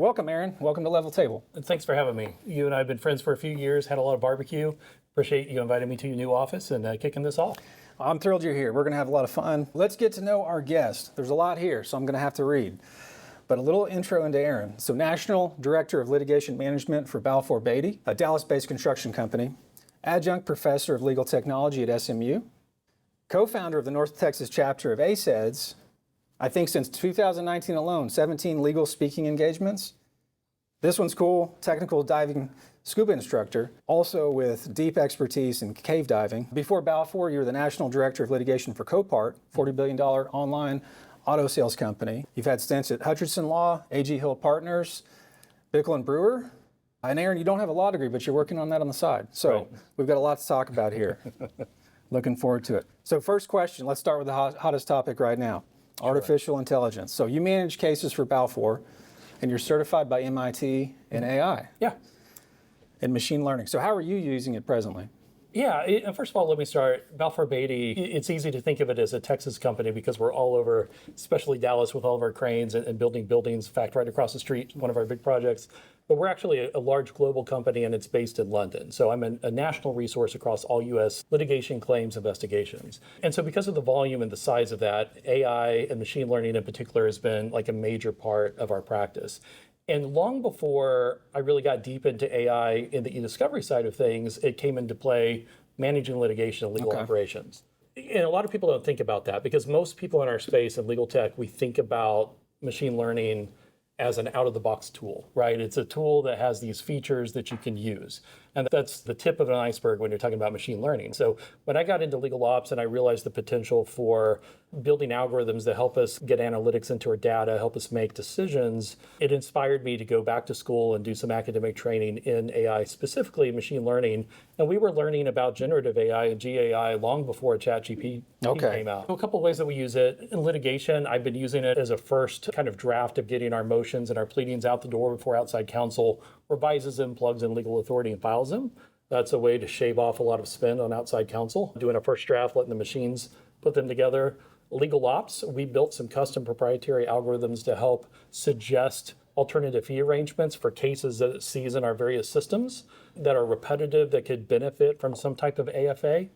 Welcome, Aaron. Welcome to Level Table. And thanks for having me. You and I have been friends for a few years, had a lot of barbecue. Appreciate you inviting me to your new office and kicking this off. I'm thrilled you're here. We're going to have a lot of fun. Let's get to know our guest. There's a lot here, so I'm going to have to read. But a little intro into Aaron. So National Director of Litigation Management for Balfour Beatty, a Dallas-based construction company, adjunct professor of legal technology at SMU, co-founder of the North Texas chapter of ACEDS, I think since 2019 alone, 17 legal speaking engagements. This one's cool, technical diving scuba instructor, also with deep expertise in cave diving. Before Balfour, you were the National Director of Litigation for Copart, $40 billion online auto sales company. You've had stints at Hutchinson Law, A.G. Hill Partners, Bickle and Brewer. And Aaron, you don't have a law degree, but you're working on that on the side. So right. We've got a lot to talk about here. Looking forward to it. So first question, let's start with the hottest topic right now, artificial intelligence. So you manage cases for Balfour, and you're certified by MIT in AI. Yeah. And machine learning. So how are you using it presently? Yeah, first of all, let me start. Balfour Beatty, it's easy to think of it as a Texas company because we're all over, especially Dallas with all of our cranes and building buildings. In fact, right across the street, one of our big projects. But we're actually a large global company and it's based in London. So I'm a national resource across all U.S. litigation claims investigations. And so because of the volume and the size of that, AI and machine learning in particular has been like a major part of our practice. And long before I really got deep into AI in the eDiscovery side of things, it came into play managing litigation and legal operations. And a lot of people don't think about that because most people in our space in legal tech, we think about machine learning as an out-of-the-box tool, right? It's a tool that has these features that you can use. And that's the tip of an iceberg when you're talking about machine learning. So when I got into legal ops and I realized the potential for building algorithms that help us get analytics into our data, help us make decisions, it inspired me to go back to school and do some academic training in AI, specifically machine learning. And we were learning about generative AI and GAI long before ChatGPT came out. So a couple of ways that we use it. In litigation, I've been using it as a first kind of draft of getting our motions and our pleadings out the door before outside counsel revises them, plugs in legal authority, and files them. That's a way to shave off a lot of spend on outside counsel. Doing a first draft, letting the machines put them together. Legal ops, we built some custom proprietary algorithms to help suggest alternative fee arrangements for cases that it sees in our various systems that are repetitive, that could benefit from some type of AFA.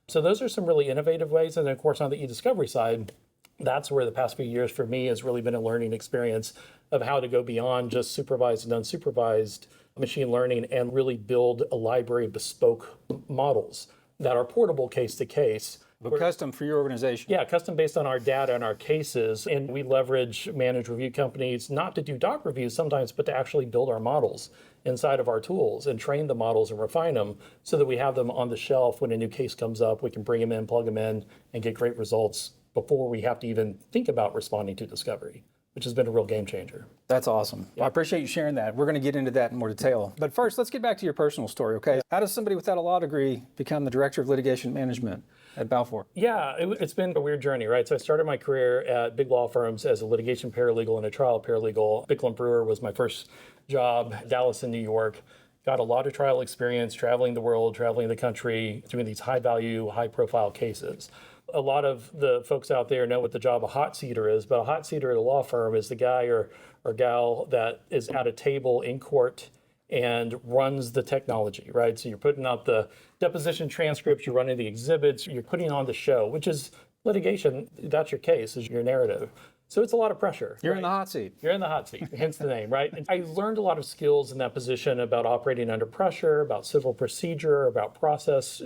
So those are some really innovative ways. And then of course on the eDiscovery side, that's where the past few years for me has really been a learning experience of how to go beyond just supervised and unsupervised machine learning and really build a library of bespoke models that are portable case to case. But custom for your organization. Yeah, custom based on our data and our cases. And we leverage managed review companies not to do doc reviews sometimes, but to actually build our models inside of our tools and train the models and refine them so that we have them on the shelf when a new case comes up. We can bring them in, plug them in, and get great results before we have to even think about responding to discovery, which has been a real game changer. That's awesome. Well, I appreciate you sharing that. We're going to get into that in more detail. But first, let's get back to your personal story, okay? How does somebody without a law degree become the Director of Litigation Management at Balfour? Yeah, it's been a weird journey, right? So I started my career at big law firms as a litigation paralegal and a trial paralegal. Bickle and Brewer was my first job, Dallas and New York. Got a lot of trial experience, traveling the world, traveling the country, doing these high-value, high-profile cases. A lot of the folks out there know what the job of a hot seater is, but a hot seater at a law firm is the guy or gal that is at a table in court and runs the technology, right? So you're putting out the deposition transcripts, you're running the exhibits, you're putting on the show, which is litigation. That's your case, is your narrative. So it's a lot of pressure. You're in the hot seat. You're in the hot seat, hence the name, right? And I learned a lot of skills in that position about operating under pressure, about civil procedure, about process,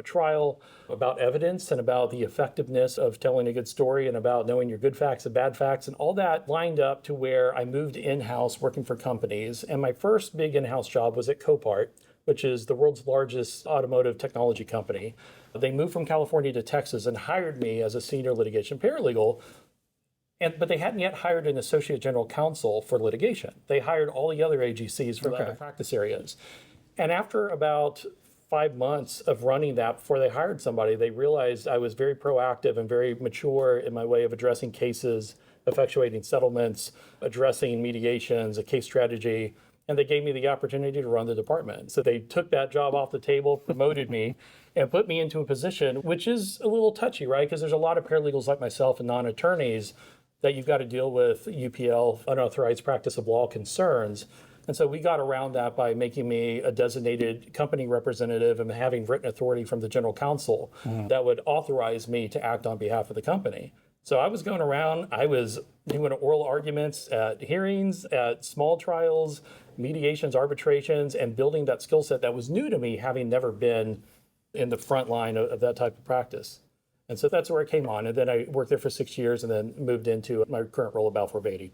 trial, about evidence, and about the effectiveness of telling a good story, and about knowing your good facts and bad facts, and all that lined up to where I moved in-house working for companies. And my first big in-house job was at Copart, which is the world's largest automotive technology company. They moved from California to Texas and hired me as a senior litigation paralegal. But they hadn't yet hired an associate general counsel for litigation. They hired all the other AGCs for the other practice areas. And after about 5 months of running that, before they hired somebody, they realized I was very proactive and very mature in my way of addressing cases, effectuating settlements, addressing mediations, a case strategy. And they gave me the opportunity to run the department. So they took that job off the table, promoted me, and put me into a position which is a little touchy, right? Because there's a lot of paralegals like myself and non-attorneys that you've got to deal with UPL, unauthorized practice of law concerns. And so we got around that by making me a designated company representative and having written authority from the general counsel that would authorize me to act on behalf of the company. So I was going around, I was doing oral arguments at hearings, at small trials, mediations, arbitrations, and building that skill set that was new to me, having never been in the front line of that type of practice. And so that's where it came on. And then I worked there for 6 years and then moved into my current role at Balfour Beatty.